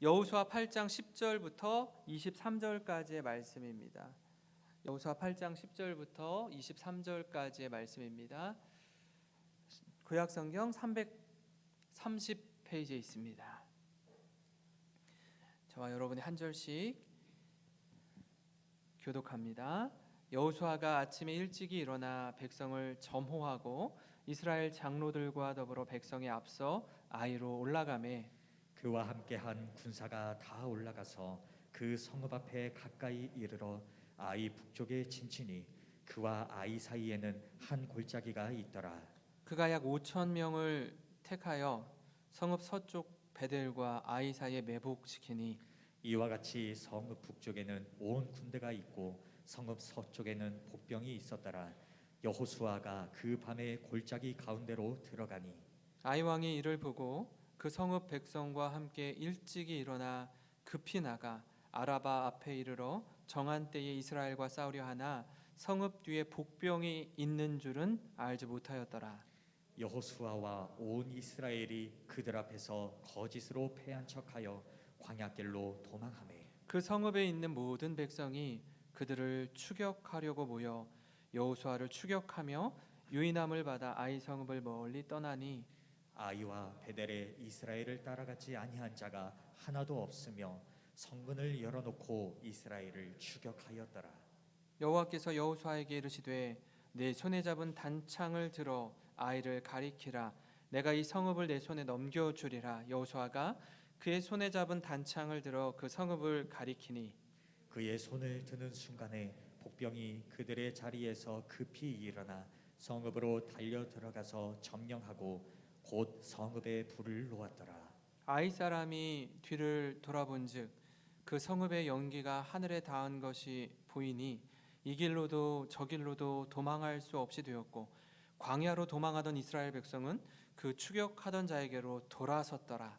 여호수아 8장 10절부터 23절까지의 말씀입니다. 여호수아 8장 10절부터 23절까지의 말씀입니다. 구약성경 330페이지에 있습니다. 저와 여러분이 한 절씩 교독합니다. 여호수아가 아침에 일찍이 일어나 백성을 점호하고 이스라엘 장로들과 더불어 백성에 앞서 아이로 올라가매 그와 함께한 군사가 다 올라가서 그 성읍 앞에 가까이 이르러 아이 북쪽에 진치니 그와 아이 사이에는 한 골짜기가 있더라. 그가 약 5천 명을 택하여 성읍 서쪽 베델과 아이 사이에 매복시키니 이와 같이 성읍 북쪽에는 온 군대가 있고 성읍 서쪽에는 복병이 있었더라. 여호수아가 그 밤에 골짜기 가운데로 들어가니 아이 왕이 이를 보고 그 성읍 백성과 함께 일찍이 일어나 급히 나가 아라바 앞에 이르러 정한 때에 이스라엘과 싸우려 하나 성읍 뒤에 복병이 있는 줄은 알지 못하였더라. 여호수아와 온 이스라엘이 그들 앞에서 거짓으로 패한 척하여 광야길로 도망하매 그 성읍에 있는 모든 백성이 그들을 추격하려고 모여 여호수아를 추격하며 유인함을 받아 아이 성읍을 멀리 떠나니 아이와 베델에 이스라엘을 따라가지 아니한 자가 하나도 없으며 성문을 열어놓고 이스라엘을 추격하였더라. 여호와께서 여호수아에게 이르시되 내 손에 잡은 단창을 들어 아이를 가리키라. 내가 이 성읍을 내 손에 넘겨주리라. 여호수아가 그의 손에 잡은 단창을 들어 그 성읍을 가리키니 그의 손을 드는 순간에 복병이 그들의 자리에서 급히 일어나 성읍으로 달려 들어가서 점령하고 곧 성읍에 불을 놓았더라. 아이 사람이 뒤를 돌아본즉 그 성읍의 연기가 하늘에 닿은 것이 보이니 이 길로도 저 길로도 도망할 수 없이 되었고 광야로 도망하던 이스라엘 백성은 그 추격하던 자에게로 돌아섰더라.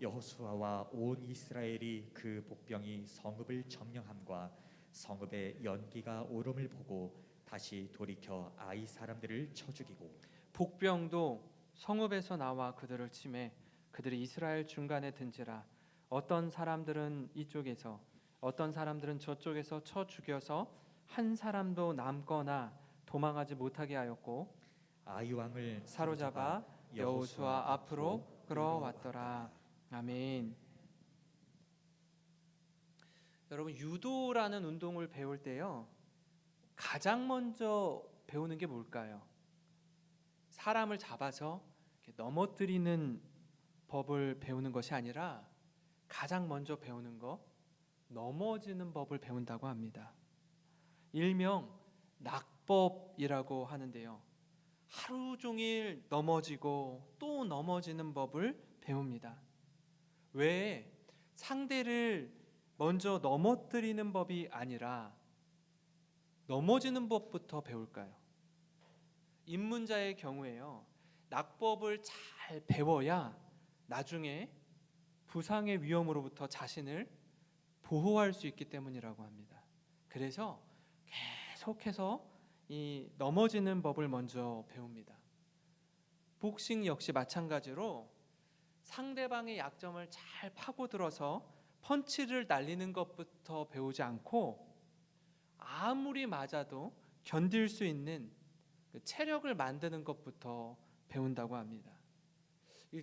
여호수아와 온 이스라엘이 그 복병이 성읍을 점령함과 성읍의 연기가 오름을 보고 다시 돌이켜 아이 사람들을 쳐 죽이고 복병도 성읍에서 나와 그들을 치매 그들이 이스라엘 중간에 든지라. 어떤 사람들은 이쪽에서 어떤 사람들은 저쪽에서 쳐 죽여서 한 사람도 남거나 도망하지 못하게 하였고 아이 왕을 사로잡아 여호수아 앞으로 끌어왔더라. 아멘. 여러분, 유도라는 운동을 배울 때요 가장 먼저 배우는 게 뭘까요? 사람을 잡아서 이렇게 넘어뜨리는 법을 배우는 것이 아니라 가장 먼저 배우는 거 넘어지는 법을 배운다고 합니다. 일명 낙법이라고 하는데요. 하루 종일 넘어지고 또 넘어지는 법을 배웁니다. 왜 상대를 먼저 넘어뜨리는 법이 아니라 넘어지는 법부터 배울까요? 입문자의 경우에요. 낙법을 잘 배워야 나중에 부상의 위험으로부터 자신을 보호할 수 있기 때문이라고 합니다. 그래서 계속해서 이 넘어지는 법을 먼저 배웁니다. 복싱 역시 마찬가지로 상대방의 약점을 잘 파고들어서 펀치를 날리는 것부터 배우지 않고 아무리 맞아도 견딜 수 있는 그 체력을 만드는 것부터 배운다고 합니다.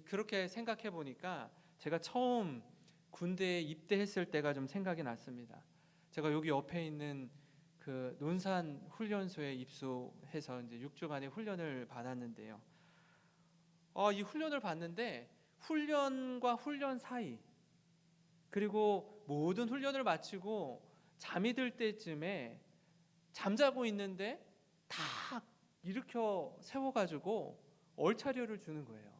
그렇게 생각해 보니까 제가 처음 군대에 입대했을 때가 좀 생각이 났습니다. 제가 여기 옆에 있는 그 논산 훈련소에 입소해서 이제 6주간의 훈련을 받았는데요. 이 훈련을 받는데 훈련과 훈련 사이 그리고 모든 훈련을 마치고 잠이 들 때쯤에 잠자고 있는데 다 일으켜 세워가지고 얼차려를 주는 거예요.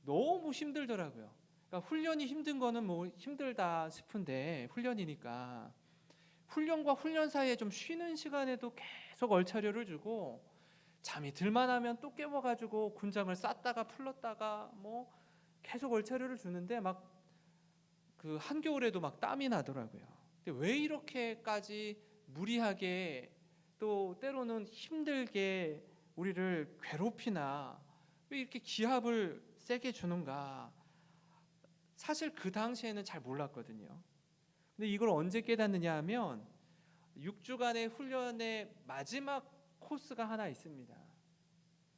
너무 힘들더라고요. 그러니까 훈련이 힘든 거는 뭐 힘들다 싶은데 훈련이니까 훈련과 훈련 사이에 좀 쉬는 시간에도 계속 얼차려를 주고 잠이 들만하면 또 깨워가지고 군장을 쌌다가 풀렀다가 뭐 계속 얼차려를 주는데 막 그 한겨울에도 막 땀이 나더라고요. 근데 왜 이렇게까지 무리하게 또 때로는 힘들게 우리를 괴롭히나 왜 이렇게 기합을 세게 주는가 사실 그 당시에는 잘 몰랐거든요. 근데 이걸 언제 깨닫느냐 하면 6주간의 훈련의 마지막 코스가 하나 있습니다.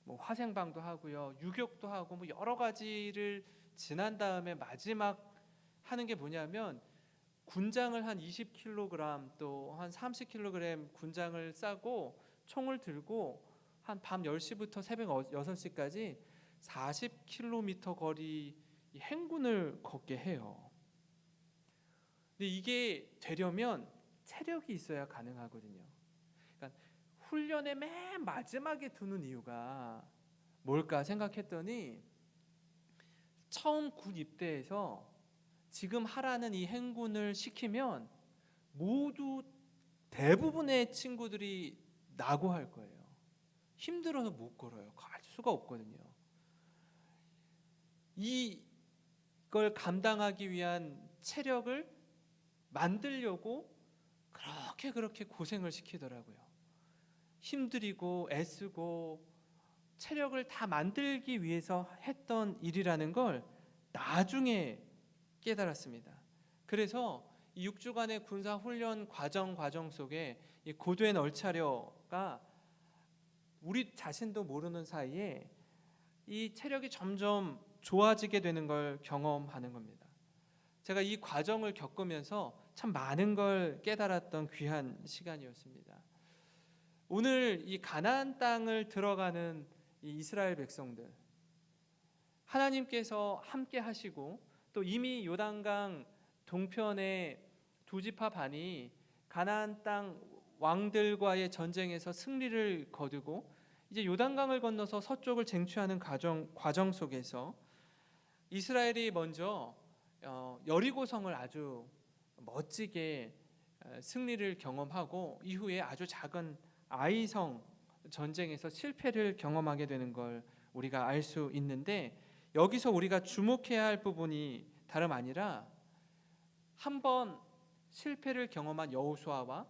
뭐 화생방도 하고요, 유격도 하고 뭐 여러 가지를 지난 다음에 마지막 하는 게 뭐냐면 군장을 한 20kg 또 한 30kg 군장을 싸고 총을 들고 한 밤 10시부터 새벽 6시까지 40km 거리 행군을 걷게 해요. 근데 이게 되려면 체력이 있어야 가능하거든요. 그러니까 훈련의 맨 마지막에 두는 이유가 뭘까 생각했더니 처음 군 입대해서 지금 하라는 이 행군을 시키면 모두 대부분의 친구들이 낙오할 거예요. 힘들어서 못 걸어요. 갈 수가 없거든요. 이걸 감당하기 위한 체력을 만들려고 그렇게 고생을 시키더라고요. 힘들이고 애쓰고 체력을 다 만들기 위해서 했던 일이라는 걸 나중에 깨달았습니다. 그래서 이 6주간의 군사 훈련 과정 속에 이 고도의 널차려가 우리 자신도 모르는 사이에 이 체력이 점점 좋아지게 되는 걸 경험하는 겁니다. 제가 이 과정을 겪으면서 참 많은 걸 깨달았던 귀한 시간이었습니다. 오늘 이 가나안 땅을 들어가는 이 이스라엘 백성들, 하나님께서 함께 하시고 또 이미 요단강 동편의 두 지파 반이 가나안 땅 왕들과의 전쟁에서 승리를 거두고 이제 요단강을 건너서 서쪽을 쟁취하는 과정 속에서 이스라엘이 먼저 여리고성을 아주 멋지게 승리를 경험하고 이후에 아주 작은 아이성 전쟁에서 실패를 경험하게 되는 걸 우리가 알 수 있는데, 여기서 우리가 주목해야 할 부분이 다름 아니라 한 번 실패를 경험한 여호수아와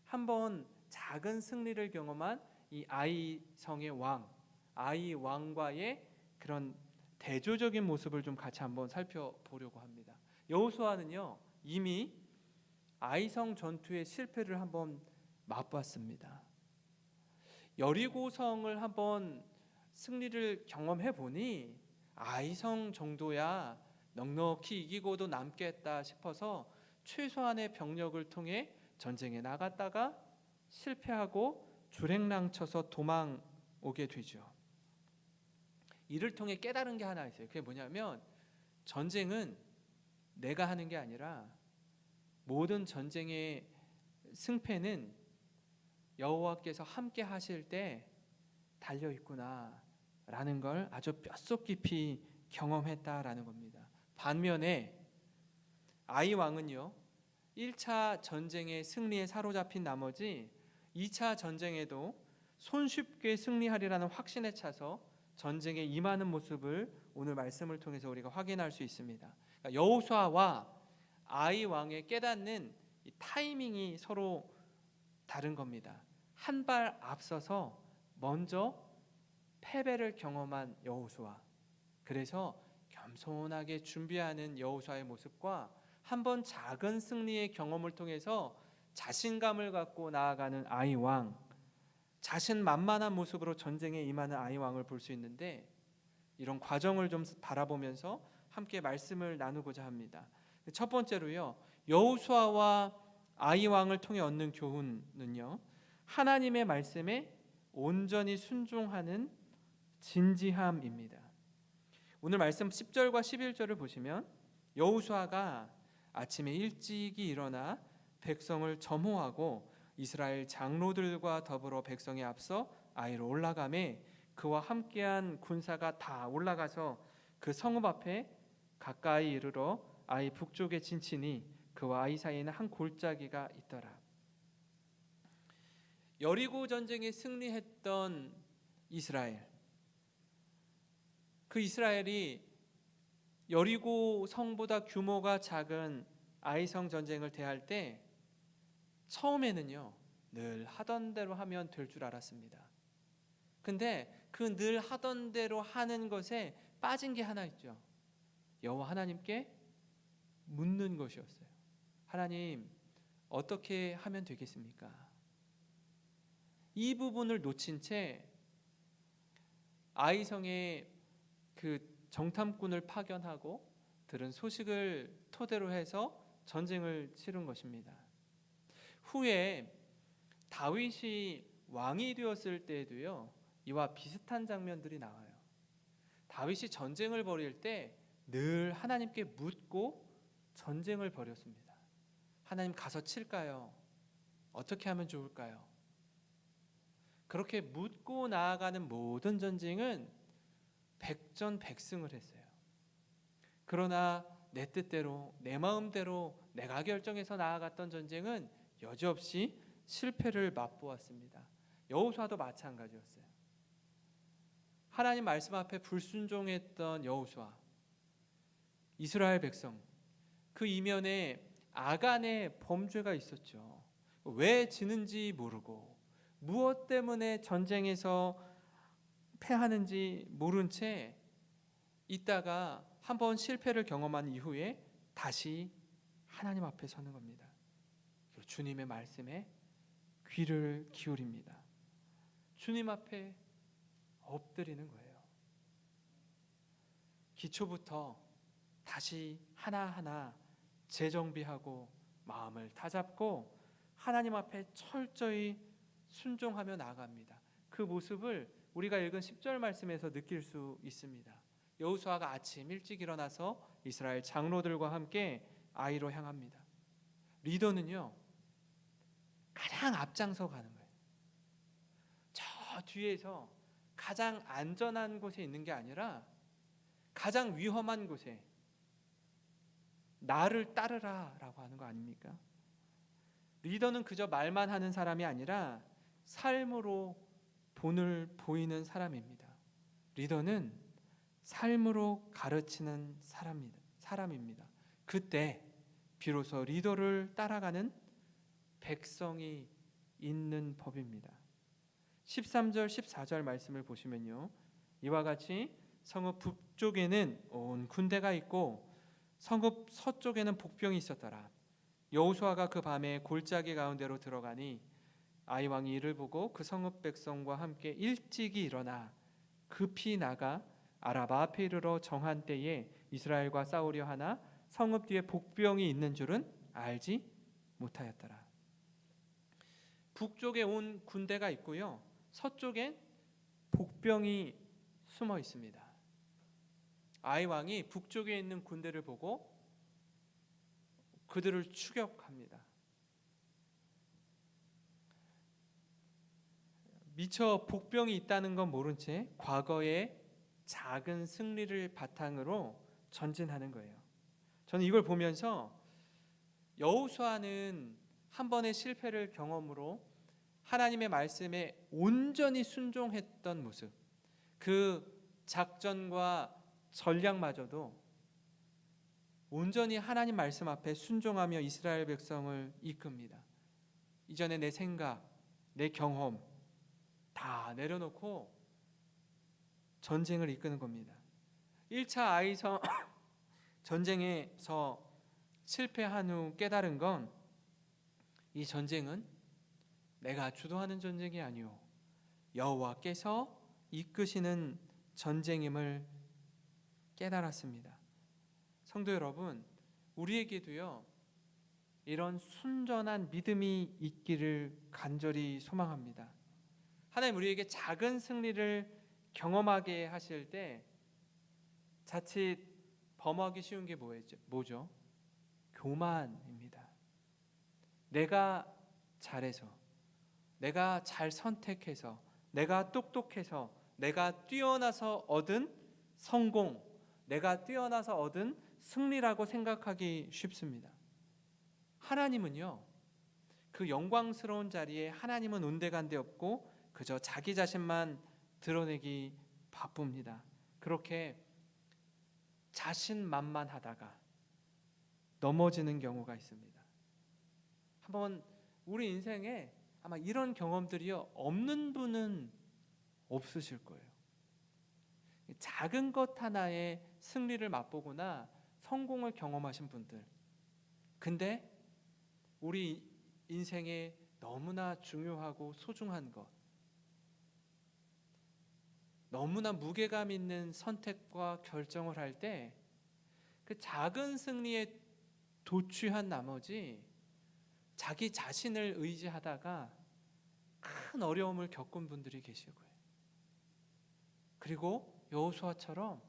한 번 작은 승리를 경험한 이 아이성의 왕, 아이 왕과의 그런 대조적인 모습을 좀 같이 한번 살펴보려고 합니다. 여호수아는요 이미 아이성 전투의 실패를 한번 맛봤습니다. 여리고성을 한번 승리를 경험해 보니 아이성 정도야 넉넉히 이기고도 남겠다 싶어서 최소한의 병력을 통해 전쟁에 나갔다가 실패하고 주랭랑쳐서 도망 오게 되죠. 이를 통해 깨달은 게 하나 있어요. 그게 뭐냐면 전쟁은 내가 하는 게 아니라 모든 전쟁의 승패는 여호와께서 함께 하실 때 달려 있구나라는 걸 아주 뼛속 깊이 경험했다라는 겁니다. 반면에 아이 왕은요 1차 전쟁의 승리에 사로잡힌 나머지 2차 전쟁에도 손쉽게 승리하리라는 확신에 차서 전쟁에 임하는 모습을 오늘 말씀을 통해서 우리가 확인할 수 있습니다. 그러니까 여호수아와 아이 왕의 깨닫는 이 타이밍이 서로 다른 겁니다. 한 발 앞서서 먼저 패배를 경험한 여호수아, 그래서 겸손하게 준비하는 여호수아의 모습과 한 번 작은 승리의 경험을 통해서 자신감을 갖고 나아가는 아이 왕, 자신만만한 모습으로 전쟁에 임하는 아이 왕을 볼 수 있는데, 이런 과정을 좀 바라보면서 함께 말씀을 나누고자 합니다. 첫 번째로요, 여호수아와 아이 왕을 통해 얻는 교훈은요, 하나님의 말씀에 온전히 순종하는 진지함입니다. 오늘 말씀 10절과 11절을 보시면 여호수아가 아침에 일찍이 일어나 백성을 점호하고 이스라엘 장로들과 더불어 백성에 앞서 아이로 올라가매 그와 함께한 군사가 다 올라가서 그 성읍 앞에 가까이 이르러 아이 북쪽에 진치니 그와 아이 사이에는 한 골짜기가 있더라. 여리고 전쟁에 승리했던 이스라엘, 그 이스라엘이 여리고 성보다 규모가 작은 아이성 전쟁을 대할 때 처음에는요 늘 하던 대로 하면 될 줄 알았습니다. 근데 그 늘 하던 대로 하는 것에 빠진 게 하나 있죠. 여호와 하나님께 묻는 것이었어요. 하나님, 어떻게 하면 되겠습니까? 이 부분을 놓친 채 아이성의 그 정탐꾼을 파견하고 들은 소식을 토대로 해서 전쟁을 치른 것입니다. 후에 다윗이 왕이 되었을 때에도요, 이와 비슷한 장면들이 나와요. 다윗이 전쟁을 벌일 때 늘 하나님께 묻고 전쟁을 벌였습니다. 하나님, 가서 칠까요? 어떻게 하면 좋을까요? 그렇게 묻고 나아가는 모든 전쟁은 백전백승을 했어요. 그러나 내 뜻대로, 내 마음대로 내가 결정해서 나아갔던 전쟁은 여지없이 실패를 맛보았습니다. 여호수아도 마찬가지였어요. 하나님 말씀 앞에 불순종했던 여호수아, 이스라엘 백성, 그 이면에 아간의 범죄가 있었죠. 왜 지는지 모르고 무엇 때문에 전쟁에서 패하는지 모른 채 있다가 한번 실패를 경험한 이후에 다시 하나님 앞에 서는 겁니다. 주님의 말씀에 귀를 기울입니다. 주님 앞에 엎드리는 거예요. 기초부터 다시 하나하나 재정비하고 마음을 다잡고 하나님 앞에 철저히 순종하며 나아갑니다. 그 모습을 우리가 읽은 10절 말씀에서 느낄 수 있습니다. 여호수아가 아침 일찍 일어나서 이스라엘 장로들과 함께 아이로 향합니다. 리더는요, 가장 앞장서 가는 거예요. 저 뒤에서 가장 안전한 곳에 있는 게 아니라 가장 위험한 곳에 나를 따르라 라고 하는 거 아닙니까? 리더는 그저 말만 하는 사람이 아니라 삶으로 본을 보이는 사람입니다. 리더는 삶으로 가르치는 사람입니다. 그때 비로소 리더를 따라가는 백성이 있는 법입니다. 13절 14절 말씀을 보시면요, 이와 같이 성읍 북쪽에는 온 군대가 있고 성읍 서쪽에는 복병이 있었더라. 여호수아가 그 밤에 골짜기 가운데로 들어가니 아이 왕이 이를 보고 그 성읍 백성과 함께 일찍이 일어나 급히 나가 아라바 앞에 이르러 정한 때에 이스라엘과 싸우려 하나 성읍 뒤에 복병이 있는 줄은 알지 못하였더라. 북쪽에 온 군대가 있고요, 서쪽엔 복병이 숨어 있습니다. 아이 왕이 북쪽에 있는 군대를 보고 그들을 추격합니다. 미처 복병이 있다는 건 모른 채 과거의 작은 승리를 바탕으로 전진하는 거예요. 저는 이걸 보면서 여호수아는 한 번의 실패를 경험으로 하나님의 말씀에 온전히 순종했던 모습, 그 작전과 전략마저도 온전히 하나님 말씀 앞에 순종하며 이스라엘 백성을 이끕니다. 이전에 내 생각, 내 경험 다 내려놓고 전쟁을 이끄는 겁니다. 1차 아이성 전쟁에서 실패한 후 깨달은 건 이 전쟁은 내가 주도하는 전쟁이 아니오 여호와께서 이끄시는 전쟁임을 깨달았습니다. 성도 여러분, 우리에게도요, 이런 순전한 믿음이 있기를 간절히 소망합니다. 하나님 우리에게 작은 승리를 경험하게 하실 때 자칫 범하기 쉬운 게 뭐죠? 교만입니다. 내가 잘해서, 내가 잘 선택해서, 내가 똑똑해서, 내가 뛰어나서 얻은 성공, 내가 뛰어나서 얻은 승리라고 생각하기 쉽습니다. 하나님은요, 그 영광스러운 자리에 하나님은 온데간데 없고 그저 자기 자신만 드러내기 바쁩니다. 그렇게 자신만만하다가 넘어지는 경우가 있습니다. 한번 우리 인생에 아마 이런 경험들이 없는 분은 없으실 거예요. 작은 것 하나에 승리를 맛보거나 성공을 경험하신 분들, 근데 우리 인생에 너무나 중요하고 소중한 것, 너무나 무게감 있는 선택과 결정을 할 때 그 작은 승리에 도취한 나머지 자기 자신을 의지하다가 큰 어려움을 겪은 분들이 계시고요. 그리고 여호수아처럼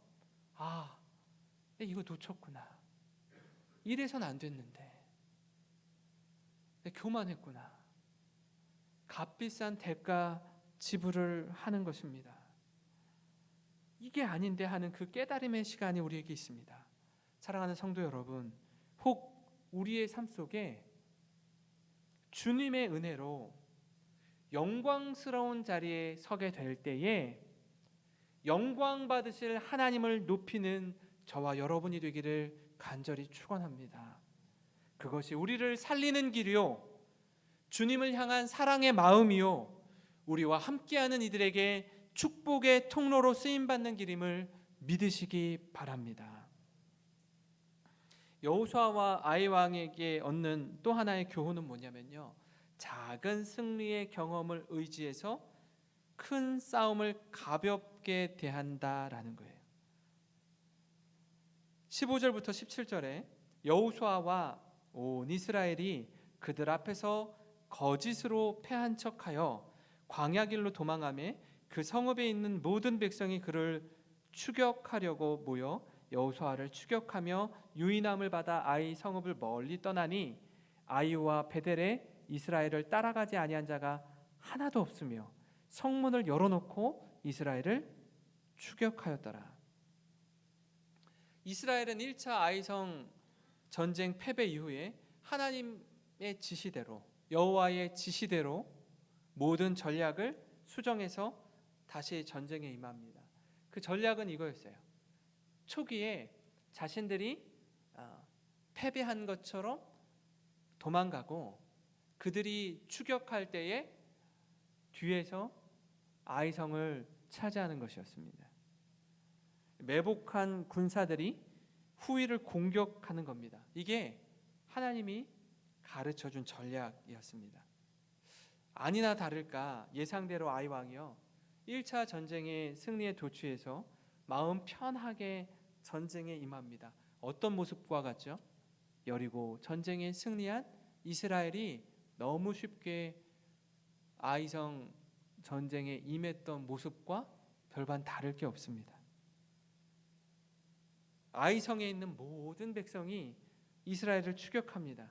이거 놓쳤구나, 이래선 안 됐는데 교만했구나, 값비싼 대가 지불을 하는 것입니다. 이게 아닌데 하는 그 깨달음의 시간이 우리에게 있습니다. 사랑하는 성도 여러분, 혹 우리의 삶 속에 주님의 은혜로 영광스러운 자리에 서게 될 때에 영광 받으실 하나님을 높이는 저와 여러분이 되기를 간절히 축원합니다. 그것이 우리를 살리는 길이요, 주님을 향한 사랑의 마음이요, 우리와 함께하는 이들에게 축복의 통로로 쓰임받는 길임을 믿으시기 바랍니다. 여호수아와 아이 왕에게 얻는 또 하나의 교훈은 뭐냐면요, 작은 승리의 경험을 의지해서 큰 싸움을 가볍게 대한다라는 거예요. 15절부터 17절에 여호수아와 온 이스라엘이 그들 앞에서 거짓으로 패한 척하여 광야 길로 도망하며 그 성읍에 있는 모든 백성이 그를 추격하려고 모여 여호수아를 추격하며 유인함을 받아 아이 성읍을 멀리 떠나니 아이와 베델에 이스라엘을 따라가지 아니한 자가 하나도 없으며 성문을 열어놓고 이스라엘을 추격하였더라. 이스라엘은 1차 아이성 전쟁 패배 이후에 하나님의 지시대로, 여호와의 지시대로 모든 전략을 수정해서 다시 전쟁에 임합니다. 그 전략은 이거였어요. 초기에 자신들이 패배한 것처럼 도망가고 그들이 추격할 때에 뒤에서 아이성을 차지하는 것이었습니다. 매복한 군사들이 후위를 공격하는 겁니다. 이게 하나님이 가르쳐준 전략이었습니다. 아니나 다를까 예상대로 아이 왕이요, 1차 전쟁의 승리에 도취해서 마음 편하게 전쟁에 임합니다. 어떤 모습과 같죠? 여리고 전쟁에 승리한 이스라엘이 너무 쉽게 아이성 전쟁에 임했던 모습과 별반 다를 게 없습니다. 아이성에 있는 모든 백성이 이스라엘을 추격합니다.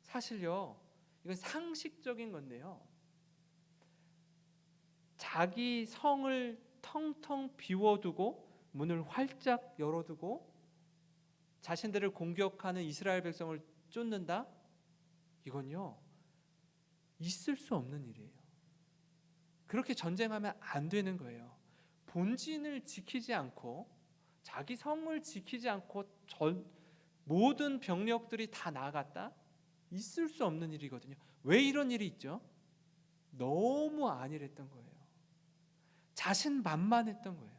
사실요, 이건 상식적인 건데요, 자기 성을 텅텅 비워두고 문을 활짝 열어두고 자신들을 공격하는 이스라엘 백성을 쫓는다? 이건요, 있을 수 없는 일이에요. 그렇게 전쟁하면 안 되는 거예요. 본진을 지키지 않고 자기 성을 지키지 않고 모든 병력들이 다 나아갔다? 있을 수 없는 일이거든요. 왜 이런 일이 있죠? 너무 안일했던 거예요. 자신만만했던 거예요.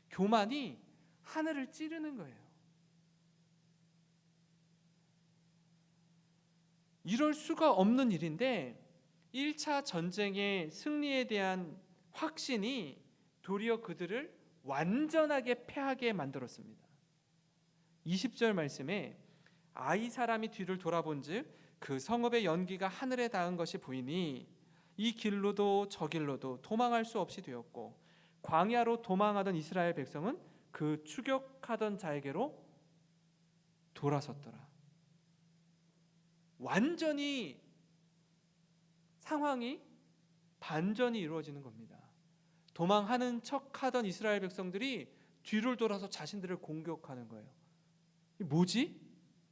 교만이 하늘을 찌르는 거예요. 이럴 수가 없는 일인데 1차 전쟁의 승리에 대한 확신이 도리어 그들을 완전하게 패하게 만들었습니다. 20절 말씀에 아이 사람이 뒤를 돌아본즉 그 성읍의 연기가 하늘에 닿은 것이 보이니 이 길로도 저 길로도 도망할 수 없이 되었고 광야로 도망하던 이스라엘 백성은 그 추격하던 자에게로 돌아섰더라. 완전히 상황이 반전이 이루어지는 겁니다. 도망하는 척하던 이스라엘 백성들이 뒤를 돌아서 자신들을 공격하는 거예요. 뭐지?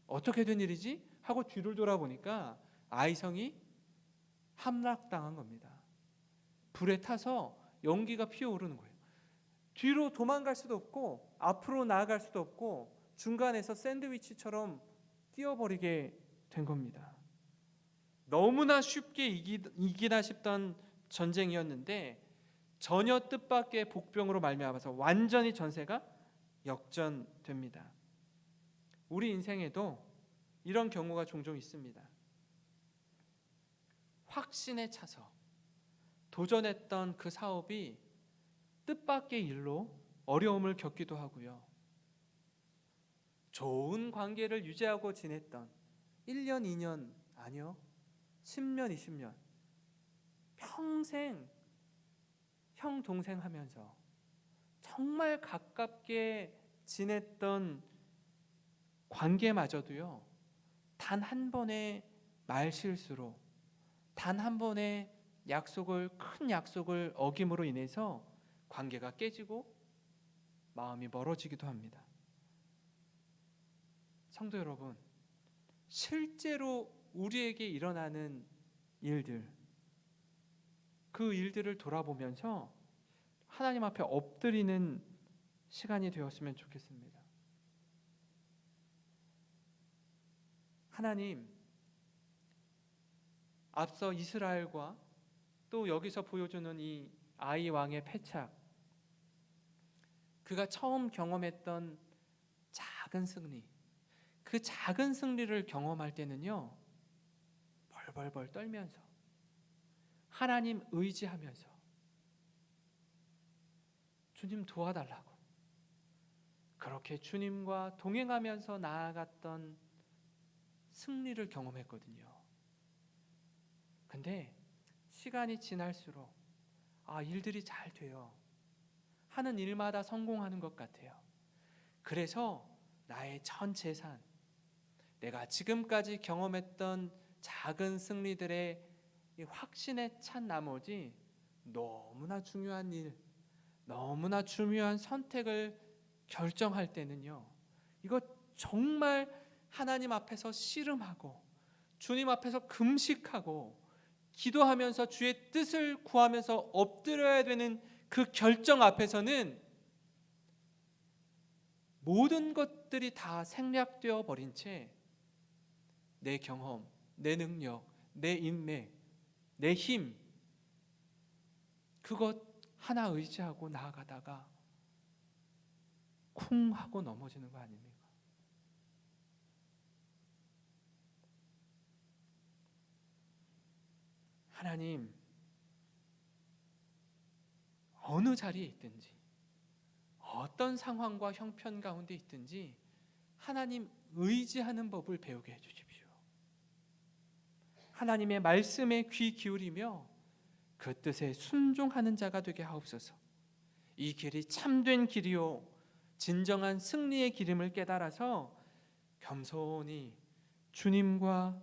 어떻게 된 일이지? 하고 뒤를 돌아보니까 아이성이 함락당한 겁니다. 불에 타서 연기가 피어오르는 거예요. 뒤로 도망갈 수도 없고 앞으로 나아갈 수도 없고 중간에서 샌드위치처럼 뛰어버리게 된 겁니다. 너무나 쉽게 이기나 싶던 전쟁이었는데 전혀 뜻밖의 복병으로 말미암아서 완전히 전세가 역전됩니다. 우리 인생에도 이런 경우가 종종 있습니다. 확신에 차서 도전했던 그 사업이 뜻밖의 일로 어려움을 겪기도 하고요. 좋은 관계를 유지하고 지냈던 1년, 2년, 아니요, 10년, 20년 평생 형, 동생 하면서 정말 가깝게 지냈던 관계마저도요, 단 한 번의 말실수로, 단 한 번의 큰 약속을 어김으로 인해서 관계가 깨지고 마음이 멀어지기도 합니다. 성도 여러분, 실제로 우리에게 일어나는 일들, 그 일들을 돌아보면서 하나님 앞에 엎드리는 시간이 되었으면 좋겠습니다. 하나님, 앞서 이스라엘과 또 여기서 보여주는 이 아이 왕의 패착, 그가 처음 경험했던 작은 승리, 그 작은 승리를 경험할 때는요, 벌벌벌 떨면서 하나님 의지하면서 주님 도와달라고 그렇게 주님과 동행하면서 나아갔던 승리를 경험했거든요. 근데 시간이 지날수록 일들이 잘 돼요. 하는 일마다 성공하는 것 같아요. 그래서 나의 전 재산, 내가 지금까지 경험했던 작은 승리들의 이 확신에 찬 나머지 너무나 중요한 일, 너무나 중요한 선택을 결정할 때는요, 이거 정말 하나님 앞에서 씨름하고 주님 앞에서 금식하고 기도하면서 주의 뜻을 구하면서 엎드려야 되는 그 결정 앞에서는 모든 것들이 다 생략되어 버린 채 내 경험, 내 능력, 내 인맥, 내 힘, 그것 하나 의지하고 나아가다가 쿵 하고 넘어지는 거 아닙니까? 하나님, 어느 자리에 있든지 어떤 상황과 형편 가운데 있든지 하나님 의지하는 법을 배우게 해주십시오. 하나님의 말씀에 귀 기울이며 그 뜻에 순종하는 자가 되게 하옵소서. 이 길이 참된 길이요 진정한 승리의 길임을 깨달아서 겸손히 주님과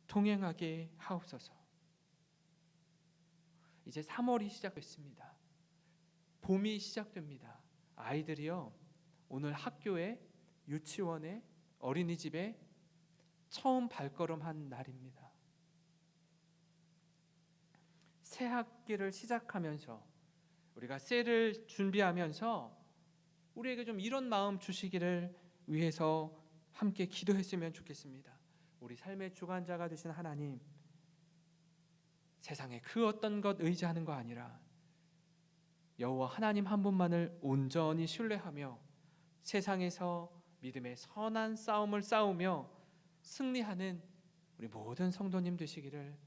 동행하게 하옵소서. 이제 3월이 시작됐습니다. 봄이 시작됩니다. 아이들이요, 오늘 학교에, 유치원에, 어린이집에 처음 발걸음한 날입니다. 새 학기를 시작하면서 우리가 새를 준비하면서 우리에게 좀 이런 마음 주시기를 위해서 함께 기도했으면 좋겠습니다. 우리 삶의 주관자가 되신 하나님, 세상에 그 어떤 것 의지하는 거 아니라 여호와 하나님 한 분만을 온전히 신뢰하며 세상에서 믿음의 선한 싸움을 싸우며 승리하는 우리 모든 성도님 되시기를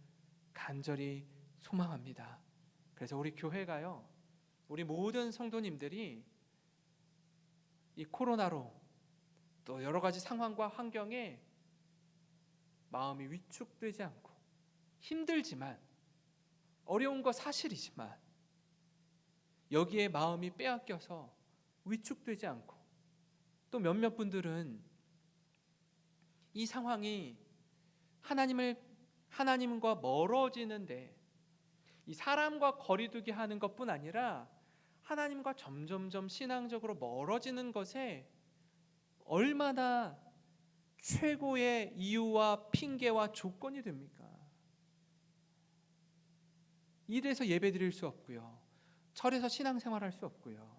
간절히 소망합니다. 그래서 우리 교회가요, 우리 모든 성도님들이 이 코로나로 또 여러 가지 상황과 환경에 마음이 위축되지 않고 힘들지만 어려운 거 사실이지만 여기에 마음이 빼앗겨서 위축되지 않고, 또 몇몇 분들은 이 상황이 하나님과 멀어지는데 이 사람과 거리두기 하는 것뿐 아니라 하나님과 점점점 신앙적으로 멀어지는 것에 얼마나 최고의 이유와 핑계와 조건이 됩니까? 이래서 예배 드릴 수 없고요, 절에서 신앙생활할 수 없고요,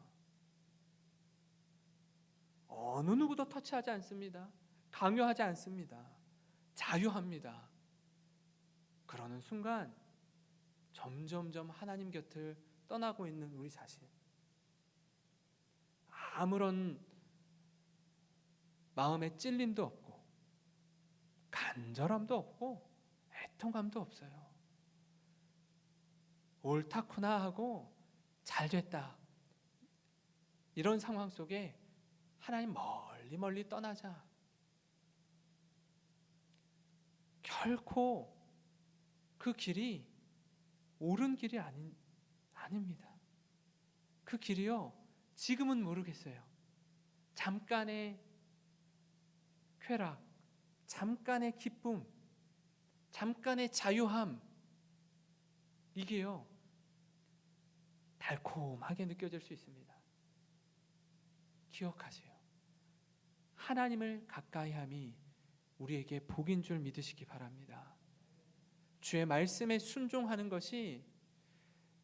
어느 누구도 터치하지 않습니다. 강요하지 않습니다. 자유합니다. 그러는 순간 점점점 하나님 곁을 떠나고 있는 우리 자신, 아무런 마음에 찔림도 없고 간절함도 없고 애통감도 없어요. 옳다구나 하고 잘됐다, 이런 상황 속에 하나님 멀리 멀리 떠나자. 결코 그 길이 옳은 길이 아닙니다. 그 길이요, 지금은 모르겠어요. 잠깐의 쾌락, 잠깐의 기쁨, 잠깐의 자유함, 이게요 달콤하게 느껴질 수 있습니다. 기억하세요. 하나님을 가까이함이 우리에게 복인 줄 믿으시기 바랍니다. 주의 말씀에 순종하는 것이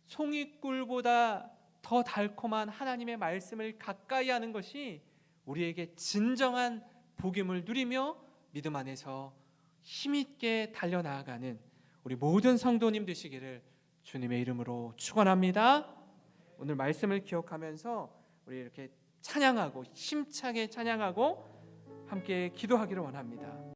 송이꿀보다 더 달콤한 하나님의 말씀을 가까이 하는 것이 우리에게 진정한 복임을 누리며 믿음 안에서 힘있게 달려나아가는 우리 모든 성도님 되시기를 주님의 이름으로 축원합니다. 오늘 말씀을 기억하면서 우리 이렇게 찬양하고 힘차게 찬양하고 함께 기도하기를 원합니다.